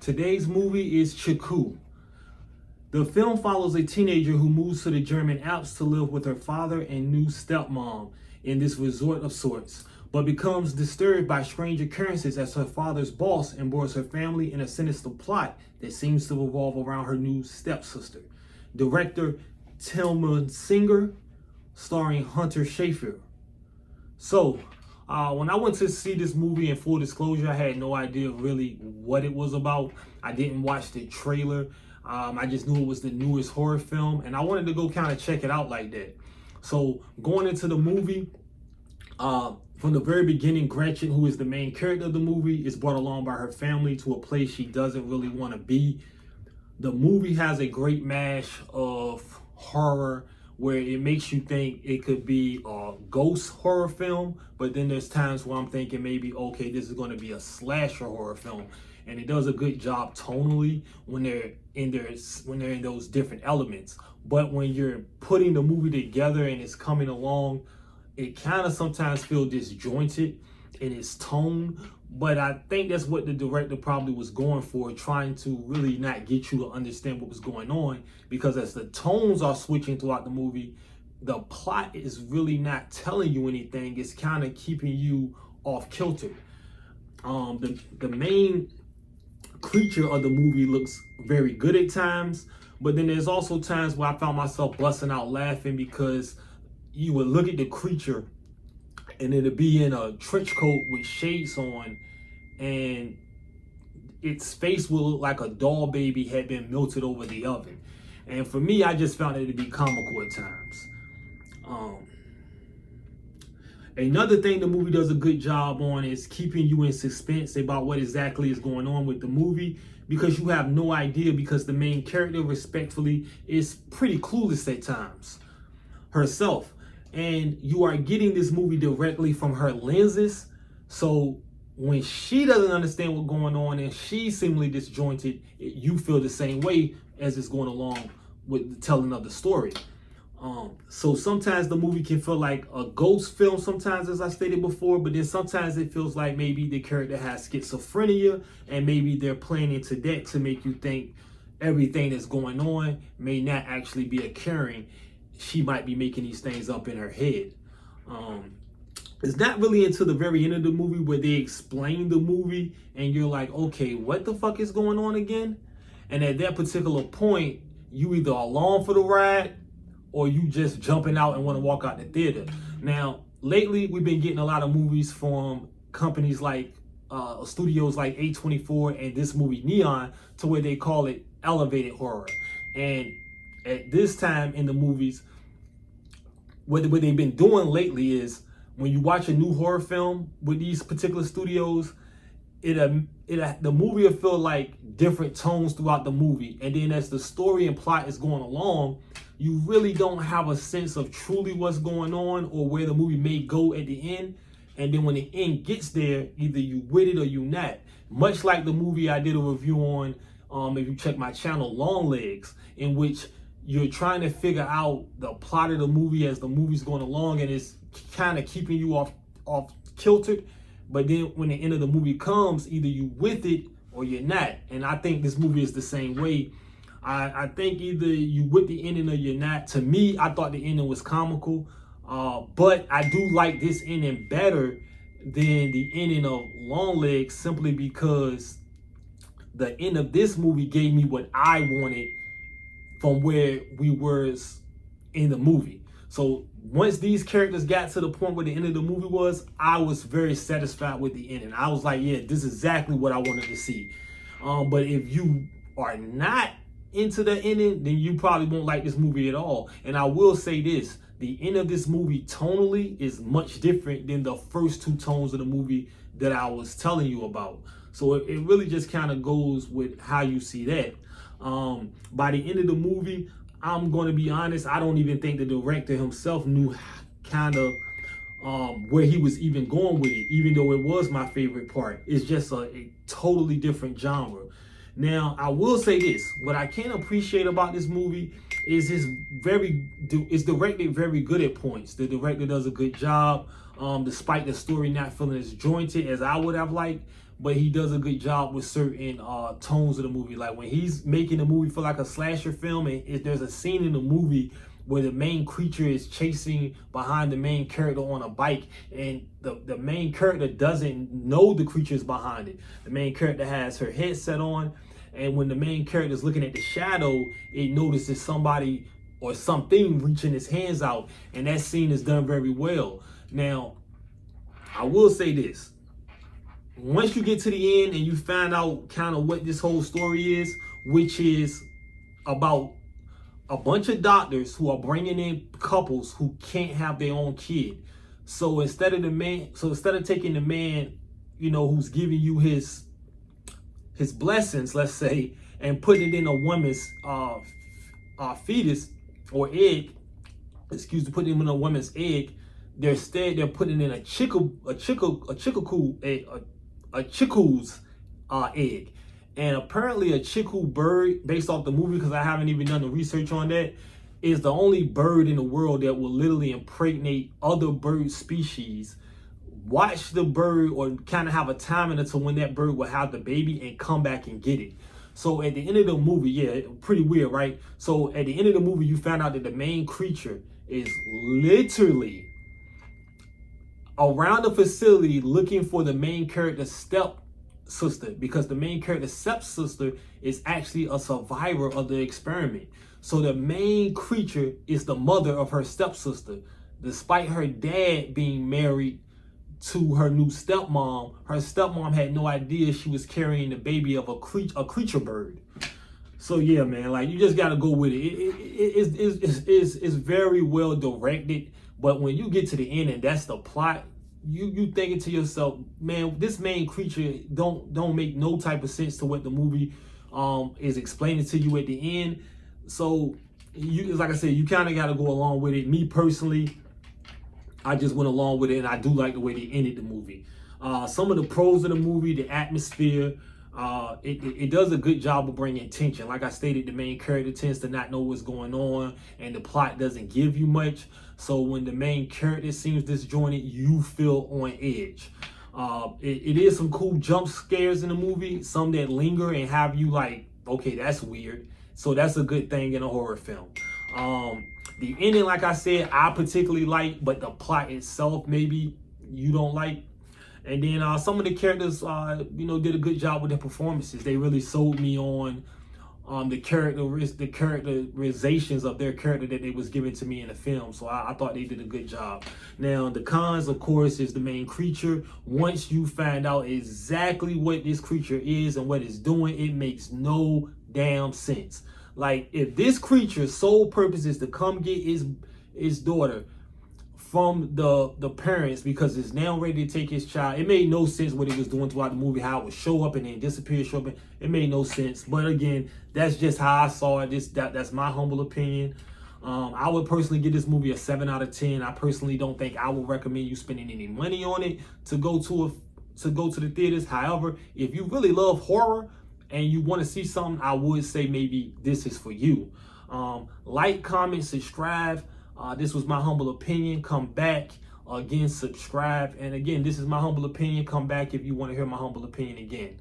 Today's movie is Cuckoo. The film follows a teenager who moves to the German Alps to live with her father and new stepmom in this resort of sorts, but becomes disturbed by strange occurrences as her father's boss embroils her family in a sinister plot that seems to revolve around her new stepsister. Director Tilman, starring Hunter Schafer. So, when I went to see this movie, in full disclosure, I had no idea really what it was about. I didn't watch the trailer. I just knew it was the newest horror film, and I wanted to go kind of check it out like that. So going into the movie, from the very beginning, Gretchen, who is the main character of the movie, is brought along by her family to a place she doesn't really want to be. The movie has a great mash of horror where it makes you think it could be a ghost horror film, but then there's times where I'm thinking maybe, okay, this is going to be a slasher horror film. And it does a good job tonally when they're in those different elements. But when you're putting the movie together and it's coming along, it kind of sometimes feels disjointed in its tone. But I think that's what the director probably was going for, trying to really not get you to understand what was going on, because as the tones are switching throughout the movie, the plot is really not telling you anything. It's kind of keeping you off kilter. The main creature of the movie looks very good at times, but then there's also times where I found myself busting out laughing because you would look at the creature and it'd be in a trench coat with shades on, and its face would look like a doll baby had been melted over the oven. And for me, I just found it to be comical at times. Another thing the movie does a good job on is keeping you in suspense about what exactly is going on with the movie, because you have no idea, because the main character, respectfully, is pretty clueless at times herself. And you are getting this movie directly from her lenses. So when she doesn't understand what's going on and she's seemingly disjointed, you feel the same way as it's going along with the telling of the story. So sometimes the movie can feel like a ghost film sometimes, as I stated before, but then sometimes it feels like maybe the character has schizophrenia and maybe they're playing into that to make you think everything that's going on may not actually be occurring. She might be making these things up in her head. It's not really until the very end of the movie where they explain the movie and you're like, okay, what the fuck is going on again? And at that particular point, you either are along for the ride or you just jumping out and want to walk out the theater. Now, lately, we've been getting a lot of movies from companies like studios like A24 and this movie Neon, to where they call it elevated horror. And at this time in the movies, what they've been doing lately is when you watch a new horror film with these particular studios, the movie will feel like different tones throughout the movie. And then as the story and plot is going along, you really don't have a sense of truly what's going on or where the movie may go at the end. And then when the end gets there, either you with it or you not. Much like the movie I did a review on, if you check my channel, Long Legs, in which you're trying to figure out the plot of the movie as the movie's going along, and it's kind of keeping you off kilter. But then when the end of the movie comes, either you with it or you're not. And I think this movie is the same way. I think either you with the ending or you're not. To me, I thought the ending was comical. But I do like this ending better than the ending of Long Legs, simply because the end of this movie gave me what I wanted from where we were in the movie. So once these characters got to the point where the end of the movie was, I was very satisfied with the ending. I was like, yeah, this is exactly what I wanted to see. But if you are not into the ending, then you probably won't like this movie at all. And I will say this, the end of this movie tonally is much different than the first two tones of the movie that I was telling you about. So it really just kind of goes with how you see that. By the end of the movie, I'm going to be honest, I don't even think the director himself knew kind of where he was even going with it, even though it was my favorite part. It's just a totally different genre. Now, I will say this, what I can appreciate about this movie is it's directed very good at points. The director does a good job, despite the story not feeling as jointed as I would have liked. but he does a good job with certain tones of the movie. Like when he's making the movie for like a slasher film, and if there's a scene in the movie where the main creature is chasing behind the main character on a bike, and the main character doesn't know the creature is behind it. The main character has her headset on, and when the main character is looking at the shadow, it notices somebody or something reaching its hands out, and that scene is done very well. Now, I will say this. Once you get to the end and you find out kind of what this whole story is, which is about a bunch of doctors who are bringing in couples who can't have their own kid. So instead of taking the man, who's giving you his blessings, let's say, and putting it in a woman's fetus or egg, putting it in a woman's egg, they're putting in a chickoo's egg. And apparently a chickoo bird, based off the movie, because I haven't even done the research on that, is the only bird in the world that will literally impregnate other bird species, watch the bird, or kind of have a timing until when that bird will have the baby and come back and get it. So at the end of the movie, yeah, pretty weird, right? So at the end of the movie, you found out that the main creature is literally around the facility looking for the main character's stepsister, because the main character's stepsister is actually a survivor of the experiment. So the main creature is the mother of her stepsister. Despite her dad being married to her new stepmom, her stepmom had no idea she was carrying the baby of a creature bird. So yeah, man, like you just gotta go with it. It's very well directed. But when you get to the end and that's the plot, you thinking to yourself, man, this main creature don't make no type of sense to what the movie is explaining to you at the end. So like I said, you kind of got to go along with it. Me personally, I just went along with it, and I do like the way they ended the movie. Some of the pros of the movie, the atmosphere, it does a good job of bringing tension. Like I stated, the main character tends to not know what's going on, and the plot doesn't give you much. So when the main character seems disjointed, you feel on edge. It is some cool jump scares in the movie, some that linger and have you like, okay, that's weird. So that's a good thing in a horror film. The ending, like I said, I particularly like, but the plot itself, maybe you don't like. And then some of the characters, did a good job with their performances. They really sold me on the characterizations of their character that they was giving to me in the film. So I thought they did a good job. Now, the cons, of course, is the main creature. Once you find out exactly what this creature is and what it's doing, it makes no damn sense. Like, if this creature's sole purpose is to come get his daughter from the parents because it's now ready to take his child, it made no sense what it was doing throughout the movie, how it would show up and then disappear, show up. It made no sense. But again, that's just how I saw it. That's my humble opinion. I would personally give this movie a 7 out of 10. I personally don't think I would recommend you spending any money on it to go to the theaters. However, if you really love horror and you want to see something, I would say maybe this is for you. Like, comment, subscribe. This was my humble opinion. Come back. Again, subscribe. And again, this is my humble opinion. Come back if you want to hear my humble opinion again.